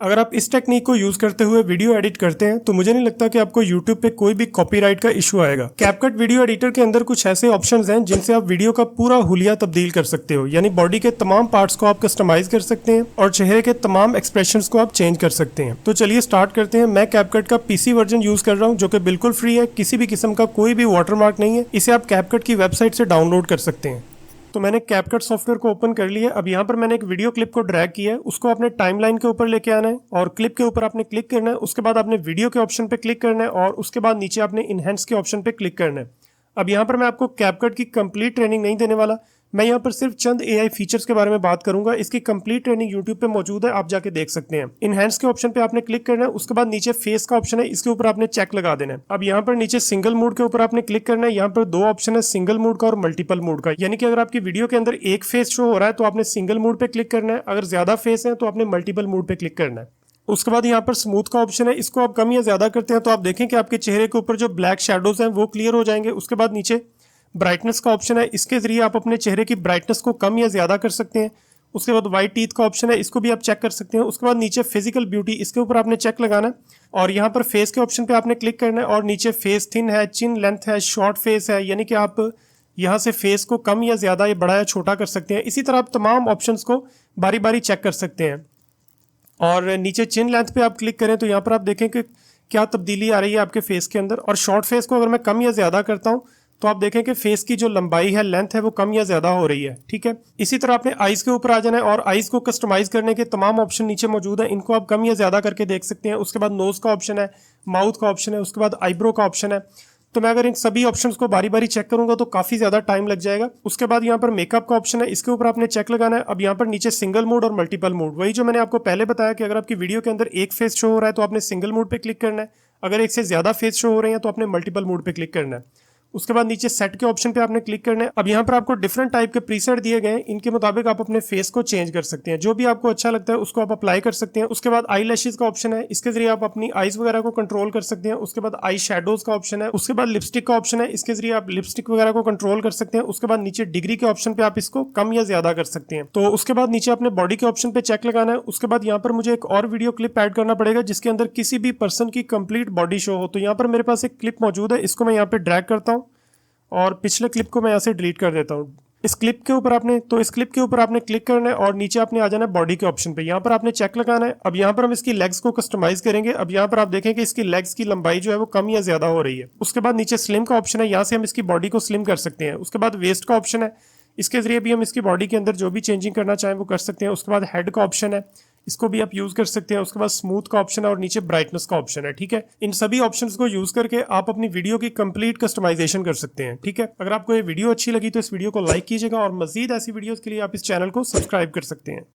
अगर आप इस टेक्निक को यूज करते हुए वीडियो एडिट करते हैं तो मुझे नहीं लगता कि आपको YouTube पे कोई भी कॉपीराइट का इशू आएगा। कैपकट वीडियो एडिटर के अंदर कुछ ऐसे ऑप्शंस हैं जिनसे आप वीडियो का पूरा हुलिया तब्दील कर सकते हो, यानी बॉडी के तमाम पार्ट्स को आप कस्टमाइज कर सकते हैं और चेहरे के तमाम एक्सप्रेशंस को आप चेंज कर सकते हैं। तो चलिए स्टार्ट करते हैं। मैं कैपकट का PC वर्जन यूज कर रहा हूँ जो कि बिल्कुल फ्री है, किसी भी किस्म का कोई भी वाटरमार्क नहीं है। इसे आप कैपकट की वेबसाइट से डाउनलोड कर सकते हैं। तो मैंने कैपकट सॉफ्टवेयर को ओपन कर लिया। अब यहाँ पर मैंने एक वीडियो क्लिप को ड्रैग किया है, उसको आपने टाइमलाइन के ऊपर लेके आना है और क्लिप के ऊपर आपने क्लिक करना है। उसके बाद आपने वीडियो के ऑप्शन पे क्लिक करना है और उसके बाद नीचे आपने इनहेंस के ऑप्शन पे क्लिक करना है। अब यहाँ पर मैं आपको कैपकट की कंप्लीट ट्रेनिंग नहीं देने वाला, मैं यहाँ पर सिर्फ चंद AI फीचर्स के बारे में बात करूंगा। इसकी कंप्लीट ट्रेनिंग YouTube पे मौजूद है, आप जाके देख सकते हैं। इनहेंस के ऑप्शन पे आपने क्लिक करना है, उसके बाद नीचे फेस का ऑप्शन है, इसके ऊपर आपने चेक लगा देना है। अब यहाँ पर नीचे सिंगल मोड के ऊपर आपने क्लिक करना है। यहाँ पर दो ऑप्शन है, सिंगल मोड का और मल्टीपल मोड का, यानी कि अगर आपकी वीडियो के अंदर एक फेस शो हो रहा है तो आपने सिंगल मोड पे क्लिक करना है, अगर ज्यादा फेस है तो आपने मल्टीपल मोड पे क्लिक करना है। उसके बाद यहाँ पर स्मूथ का ऑप्शन है, इसको आप कम या ज्यादा करते हैं तो आप देखें कि आपके चेहरे के ऊपर जो ब्लैक शेडोज हैं वो क्लियर हो जाएंगे। उसके बाद नीचे ब्राइटनेस का ऑप्शन है, इसके जरिए आप अपने चेहरे की ब्राइटनेस को कम या ज्यादा कर सकते हैं। उसके बाद वाइट टीथ का ऑप्शन है, इसको भी आप चेक कर सकते हैं। उसके बाद नीचे फिजिकल ब्यूटी, इसके ऊपर आपने चेक लगाना है और यहाँ पर फेस के ऑप्शन पे आपने क्लिक करना है और नीचे फेस थिन है, चिन लेंथ है, शॉर्ट फेस है, यानी कि आप यहाँ से फेस को कम या ज्यादा या बड़ा या छोटा कर सकते हैं। इसी तरह आप तमाम ऑप्शंस को बारी बारी चेक कर सकते हैं। और नीचे चिन लेंथ पे आप क्लिक करें तो यहाँ पर आप देखें कि क्या तब्दीली आ रही है आपके फेस के अंदर। और शॉर्ट फेस को अगर मैं कम या ज्यादा करता हूँ तो आप देखें कि फेस की जो लंबाई है, लेंथ है, वो कम या ज्यादा हो रही है। ठीक है, इसी तरह आपने आईज के ऊपर आ जाना है और आईज को कस्टमाइज करने के तमाम ऑप्शन नीचे मौजूद है, इनको आप कम या ज्यादा करके देख सकते हैं। उसके बाद नोज का ऑप्शन है, माउथ का ऑप्शन है, उसके बाद आईब्रो का ऑप्शन है। तो मैं अगर इन सभी ऑप्शंस को बारी बारी चेक करूंगा तो काफी ज्यादा टाइम लग जाएगा। उसके बाद यहाँ पर मेकअप का ऑप्शन है, इसके ऊपर आपने चेक लगाना है। अब यहाँ पर नीचे सिंगल मोड और मल्टीपल मोड, वही जो मैंने आपको पहले बताया कि अगर आपकी वीडियो के अंदर एक फेस शो हो रहा है तो आपने सिंगल मोड पे क्लिक करना है, अगर एक से ज्यादा फेस शो हो रहे हैं तो आपने मल्टीपल मोड पे क्लिक करना है। उसके बाद नीचे सेट के ऑप्शन पे आपने क्लिक करना है। अब यहाँ पर आपको डिफरेंट टाइप के प्रीसेट दिए गए हैं, इनके मुताबिक आप अपने फेस को चेंज कर सकते हैं। जो भी आपको अच्छा लगता है उसको आप अप्लाई कर सकते हैं। उसके बाद आई लैशेज का ऑप्शन है, इसके जरिए आप अपनी आईज वगैरह को कंट्रोल कर सकते हैं। उसके बाद आई शेडोज का ऑप्शन है। उसके बाद लिपस्टिक का ऑप्शन है, इसके जरिए आप लिपस्टिक वगैरह को कंट्रोल कर सकते हैं। उसके बाद नीचे डिग्री के ऑप्शन पे आप इसको कम या ज्यादा कर सकते हैं। तो उसके बाद नीचे अपने बॉडी के ऑप्शन पे चेक लगाना है। उसके बाद यहाँ पर मुझे एक और वीडियो क्लिप ऐड करना पड़ेगा जिसके अंदर किसी भी पर्सन की कंप्लीट बॉडी शो हो। तो यहाँ पर मेरे पास एक क्लिप मौजूद है, इसको मैं यहाँ पे ड्रैग करता हूँ और पिछले क्लिप को मैं यहाँ से डिलीट कर देता हूँ। इस क्लिप के ऊपर आपने क्लिक करना है और नीचे आपने आ जाना है बॉडी के ऑप्शन पे, यहाँ पर आपने चेक लगाना है। अब यहाँ पर हम इसकी लेग्स को कस्टमाइज करेंगे। अब यहाँ पर आप देखें कि इसकी लेग्स की लंबाई जो है वो कम या ज्यादा हो रही है। उसके बाद नीचे स्लिम का ऑप्शन है, यहाँ से हम इसकी बॉडी को स्लिम कर सकते हैं। उसके बाद वेस्ट का ऑप्शन है, इसके जरिए भी हम इसकी बॉडी के अंदर जो भी चेंजिंग करना चाहें वो कर सकते हैं। उसके बाद हेड का ऑप्शन है, इसको भी आप यूज कर सकते हैं। उसके बाद स्मूथ का ऑप्शन है और नीचे ब्राइटनेस का ऑप्शन है। ठीक है, इन सभी ऑप्शंस को यूज करके आप अपनी वीडियो की कंप्लीट कस्टमाइजेशन कर सकते हैं। ठीक है, अगर आपको ये वीडियो अच्छी लगी तो इस वीडियो को लाइक कीजिएगा और मजीद ऐसी वीडियोस के लिए आप इस चैनल को सब्सक्राइब कर सकते हैं।